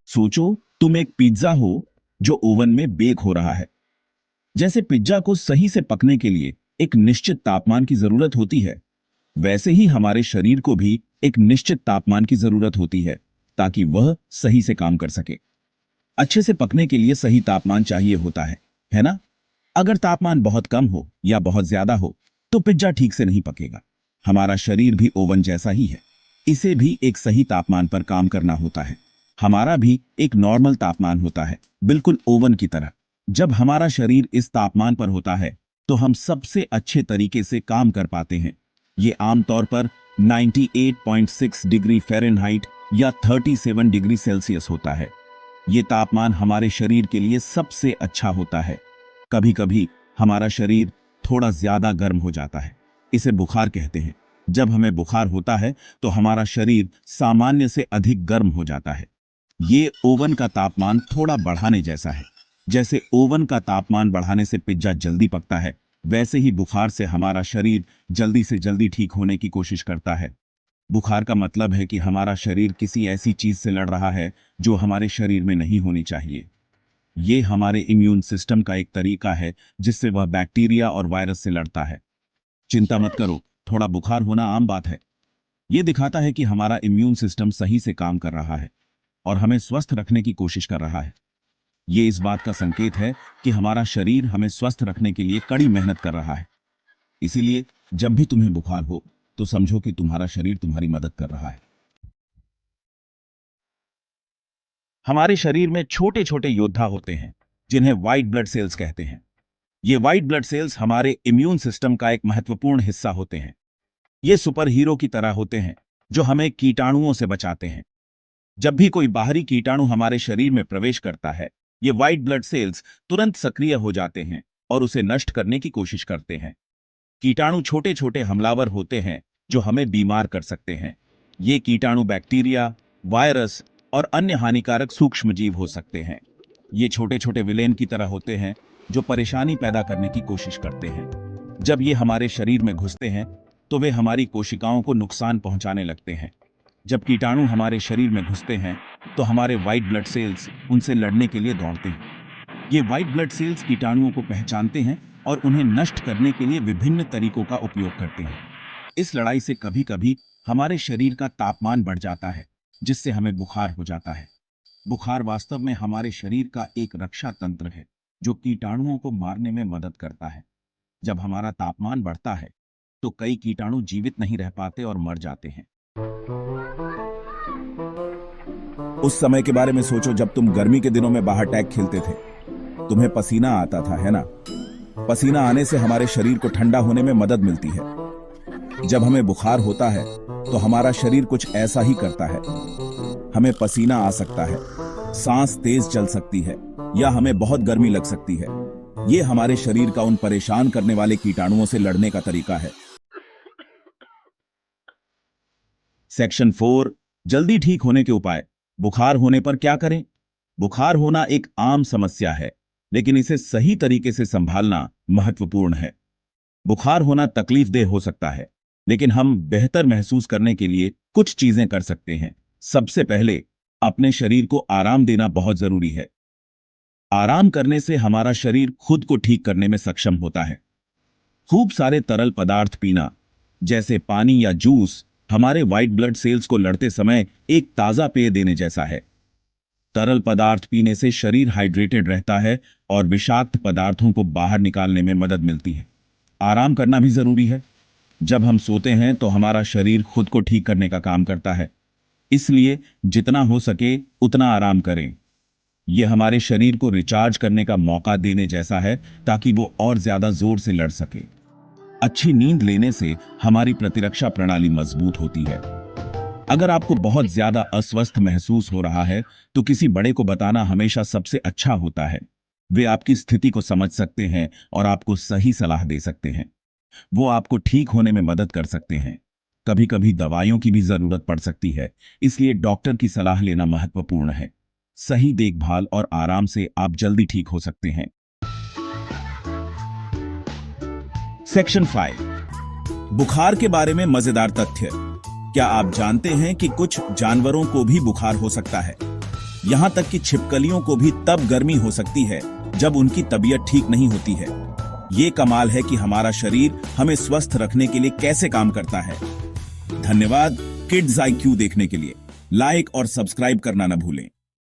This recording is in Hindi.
सोचो तुम एक पिज्जा हो जो ओवन में बेक हो रहा है। जैसे पिज्जा को सही से पकने के लिए एक निश्चित तापमान की जरूरत होती है, वैसे ही हमारे शरीर को भी एक निश्चित तापमान की जरूरत होती है ताकि वह सही से काम कर सके। अच्छे से पकने के लिए सही तापमान चाहिए होता है ना? अगर तापमान बहुत कम हो या बहुत ज्यादा हो तो पिज्जा ठीक से नहीं पकेगा। हमारा शरीर भी ओवन जैसा ही है, इसे भी एक सही तापमान पर काम करना होता है। हमारा भी एक नॉर्मल तापमान होता है, बिल्कुल ओवन की तरह। जब हमारा शरीर इस तापमान पर होता है तो हम सबसे अच्छे तरीके से काम कर पाते हैं। ये आमतौर पर 98.6 डिग्री फ़ारेनहाइट या 37 डिग्री सेल्सियस होता है। ये तापमान हमारे शरीर के लिए सबसे अच्छा होता है। कभी कभी हमारा शरीर थोड़ा ज्यादा गर्म हो जाता है, इसे बुखार कहते हैं। जब हमें बुखार होता है तो हमारा शरीर सामान्य से अधिक गर्म हो जाता है। ये ओवन का तापमान थोड़ा बढ़ाने जैसा है। जैसे ओवन का तापमान बढ़ाने से पिज्जा जल्दी पकता है, वैसे ही बुखार से हमारा शरीर जल्दी से जल्दी ठीक होने की कोशिश करता है। बुखार का मतलब है कि हमारा शरीर किसी ऐसी चीज से लड़ रहा है जो हमारे शरीर में नहीं होनी चाहिए। ये हमारे इम्यून सिस्टम का एक तरीका है जिससे वह बैक्टीरिया और वायरस से लड़ता है। चिंता मत करो, थोड़ा बुखार होना आम बात है। ये दिखाता है कि हमारा इम्यून सिस्टम सही से काम कर रहा है और हमें स्वस्थ रखने की कोशिश कर रहा है। ये इस बात का संकेत है कि हमारा शरीर हमें स्वस्थ रखने के लिए कड़ी मेहनत कर रहा है। इसीलिए जब भी तुम्हें बुखार हो तो समझो कि तुम्हारा शरीर तुम्हारी मदद कर रहा है। हमारे शरीर में छोटे छोटे योद्धा होते हैं जिन्हें व्हाइट ब्लड सेल्स कहते हैं। ये व्हाइट ब्लड सेल्स हमारे इम्यून सिस्टम का एक महत्वपूर्ण हिस्सा होते हैं। ये सुपर हीरो की तरह होते हैं जो हमें कीटाणुओं से बचाते हैं। जब भी कोई बाहरी कीटाणु हमारे शरीर में प्रवेश करता है, ये व्हाइट ब्लड सेल्स तुरंत सक्रिय हो जाते हैं और उसे नष्ट करने की कोशिश करते हैं। कीटाणु छोटे छोटे हमलावर होते हैं जो हमें बीमार कर सकते हैं। ये कीटाणु बैक्टीरिया, वायरस और अन्य हानिकारक सूक्ष्मजीव हो सकते हैं। ये छोटे छोटे विलेन की तरह होते हैं जो परेशानी पैदा करने की कोशिश करते हैं। जब ये हमारे शरीर में घुसते हैं तो वे हमारी कोशिकाओं को नुकसान पहुंचाने लगते हैं। जब कीटाणु हमारे शरीर में घुसते हैं तो हमारे व्हाइट ब्लड सेल्स उनसे लड़ने के लिए दौड़ते हैं। ये व्हाइट ब्लड सेल्स कीटाणुओं को पहचानते हैं और उन्हें नष्ट करने के लिए विभिन्न तरीकों का उपयोग करते हैं। इस लड़ाई से कभी कभी हमारे शरीर का तापमान बढ़ जाता है, जिससे हमें बुखार हो जाता है। बुखार वास्तव में हमारे शरीर का एक रक्षा तंत्र है जो कीटाणुओं को मारने में मदद करता है। जब हमारा तापमान बढ़ता है तो कई कीटाणु जीवित नहीं रह पाते और मर जाते हैं। उस समय के बारे में सोचो जब तुम गर्मी के दिनों में बाहर टैग खेलते थे। तुम्हें पसीना आता था, है ना? पसीना आने से हमारे शरीर को ठंडा होने में मदद मिलती है। जब हमें बुखार होता है तो हमारा शरीर कुछ ऐसा ही करता है। हमें पसीना आ सकता है, सांस तेज चल सकती है या हमें बहुत गर्मी लग सकती है। ये हमारे शरीर का उन परेशान करने वाले कीटाणुओं से लड़ने का तरीका है। सेक्शन 4, जल्दी ठीक होने के उपाय। बुखार होने पर क्या करें? बुखार होना एक आम समस्या है, लेकिन इसे सही तरीके से संभालना महत्वपूर्ण है। बुखार होना तकलीफदेह हो सकता है, लेकिन हम बेहतर महसूस करने के लिए कुछ चीजें कर सकते हैं। सबसे पहले, अपने शरीर को आराम देना बहुत जरूरी है। आराम करने से हमारा शरीर खुद को ठीक करने में सक्षम होता है। खूब सारे तरल पदार्थ पीना, जैसे पानी या जूस, हमारे व्हाइट ब्लड सेल्स को लड़ते समय एक ताजा पेय देने जैसा है। तरल पदार्थ पीने से शरीर हाइड्रेटेड रहता है और विषाक्त पदार्थों को बाहर निकालने में मदद मिलती है। आराम करना भी जरूरी है। जब हम सोते हैं तो हमारा शरीर खुद को ठीक करने का काम करता है, इसलिए जितना हो सके उतना आराम करें। यह हमारे शरीर को रिचार्ज करने का मौका देने जैसा है ताकि वो और ज्यादा जोर से लड़ सके। अच्छी नींद लेने से हमारी प्रतिरक्षा प्रणाली मजबूत होती है। अगर आपको बहुत ज्यादा अस्वस्थ महसूस हो रहा है तो किसी बड़े को बताना हमेशा सबसे अच्छा होता है। वे आपकी स्थिति को समझ सकते हैं और आपको सही सलाह दे सकते हैं। वो आपको ठीक होने में मदद कर सकते हैं। कभी कभी दवाइयों की भी जरूरत पड़ सकती है, इसलिए डॉक्टर की सलाह लेना महत्वपूर्ण है। सही देखभाल और आराम से आप जल्दी ठीक हो सकते हैं। सेक्शन 5, बुखार के बारे में मजेदार तथ्य। क्या आप जानते हैं कि कुछ जानवरों को भी बुखार हो सकता है? यहाँ तक कि छिपकलियों को भी तब गर्मी हो सकती है जब उनकी तबीयत ठीक नहीं होती है। ये कमाल है कि हमारा शरीर हमें स्वस्थ रखने के लिए कैसे काम करता है। धन्यवाद किड्स IQ देखने के लिए। लाइक और सब्सक्राइब करना न भूलें।